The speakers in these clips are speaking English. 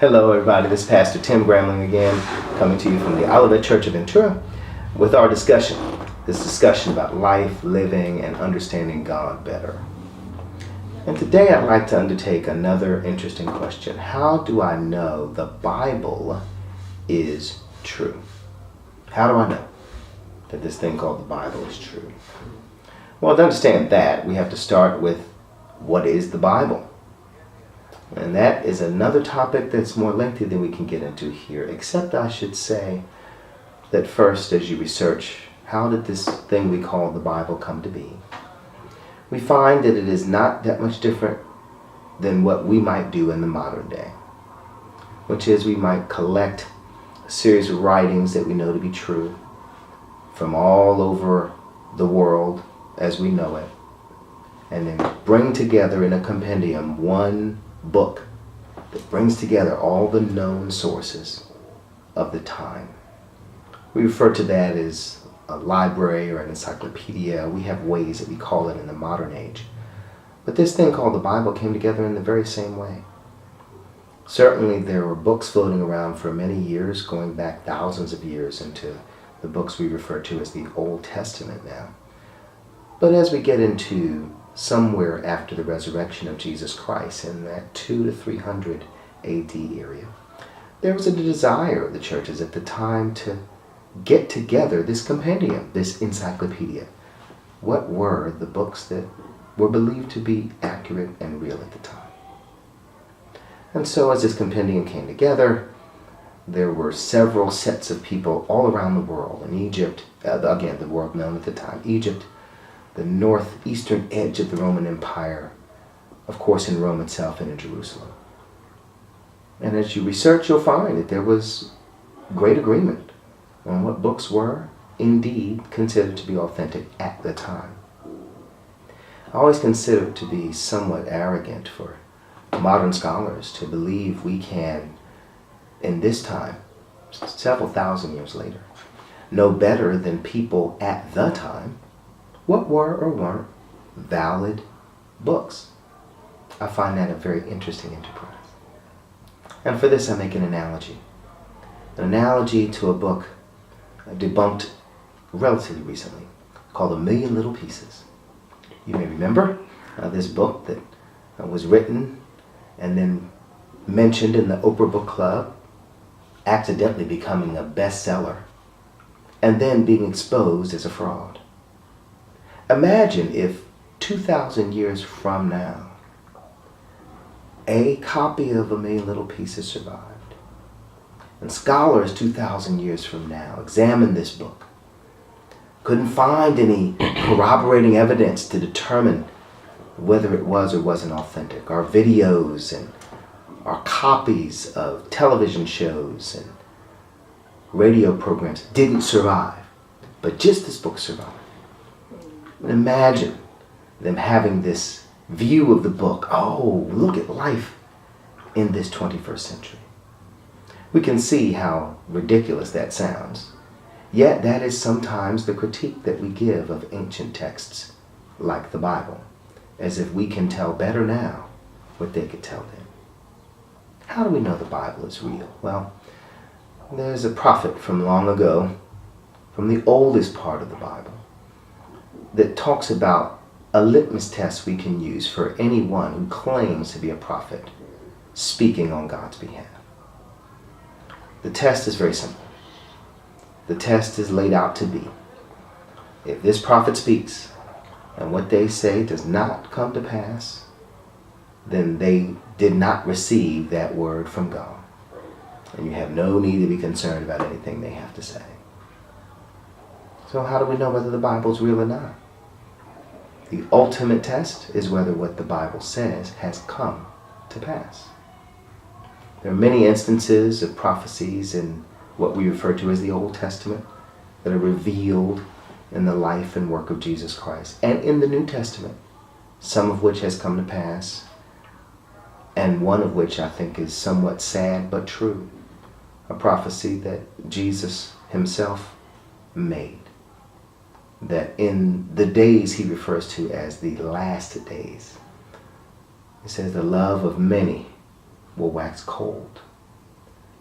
Hello everybody, this is Pastor Tim Gramling again, coming to you from the Olivet Church of Ventura with our discussion about life, living, and understanding God better. And today I'd like to undertake another interesting question. How do I know the Bible is true? How do I know that this thing called the Bible is true? Well, to understand that, we have to start with what is the Bible? And that is another topic that's more lengthy than we can get into here, except I should say that first, as you research, how did this thing we call the Bible come to be? We find that it is not that much different than what we might do in the modern day, which is we might collect a series of writings that we know to be true from all over the world as we know it, and then bring together in a compendium one book that brings together all the known sources of the time. We refer to that as a library or an encyclopedia. We have ways that we call it in the modern age. But this thing called the Bible came together in the very same way. Certainly there were books floating around for many years, going back thousands of years into the books we refer to as the Old Testament now. But as we get into somewhere after the resurrection of Jesus Christ in that 200 to 300 AD area, there was a desire of the churches at the time to get together this compendium, this encyclopedia. What were the books that were believed to be accurate and real at the time? And so as this compendium came together, there were several sets of people all around the world. In Egypt, again, the world known at the time, Egypt, the northeastern edge of the Roman Empire, of course in Rome itself and in Jerusalem. And as you research, you'll find that there was great agreement on what books were indeed considered to be authentic at the time. I always consider it to be somewhat arrogant for modern scholars to believe we can, in this time, several thousand years later, know better than people at the time what were or weren't valid books. I find that a very interesting enterprise. And for this I make an analogy to a book debunked relatively recently called A Million Little Pieces. You may remember this book that was written and then mentioned in the Oprah Book Club, accidentally becoming a bestseller, and then being exposed as a fraud. Imagine if 2,000 years from now, a copy of A Million Little Pieces survived, and scholars 2,000 years from now examined this book, couldn't find any corroborating evidence to determine whether it was or wasn't authentic. Our videos and our copies of television shows and radio programs didn't survive, but just this book survived. Imagine them having this view of the book. Oh, look at life in this 21st century. We can see how ridiculous that sounds. Yet that is sometimes the critique that we give of ancient texts like the Bible, as if we can tell better now what they could tell then. How do we know the Bible is real? Well, there's a prophet from long ago, from the oldest part of the Bible, that talks about a litmus test we can use for anyone who claims to be a prophet speaking on God's behalf. The test is very simple. The test is laid out to be: if this prophet speaks and what they say does not come to pass, then they did not receive that word from God. And you have no need to be concerned about anything they have to say. So how do we know whether the Bible is real or not? The ultimate test is whether what the Bible says has come to pass. There are many instances of prophecies in what we refer to as the Old Testament that are revealed in the life and work of Jesus Christ, and in the New Testament, some of which has come to pass, and one of which I think is somewhat sad but true, a prophecy that Jesus himself made, that in the days he refers to as the last days, it says the love of many will wax cold,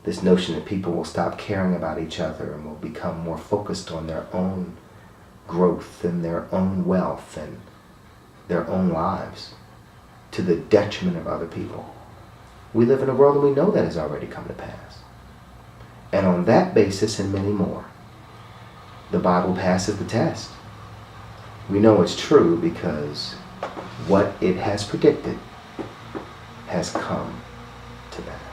This notion that people will stop caring about each other and will become more focused on their own growth and their own wealth and their own lives to the detriment of other people. We live in a world and we know that has already come to pass. And on that basis and many more, the Bible passes the test. We know it's true because what it has predicted has come to pass.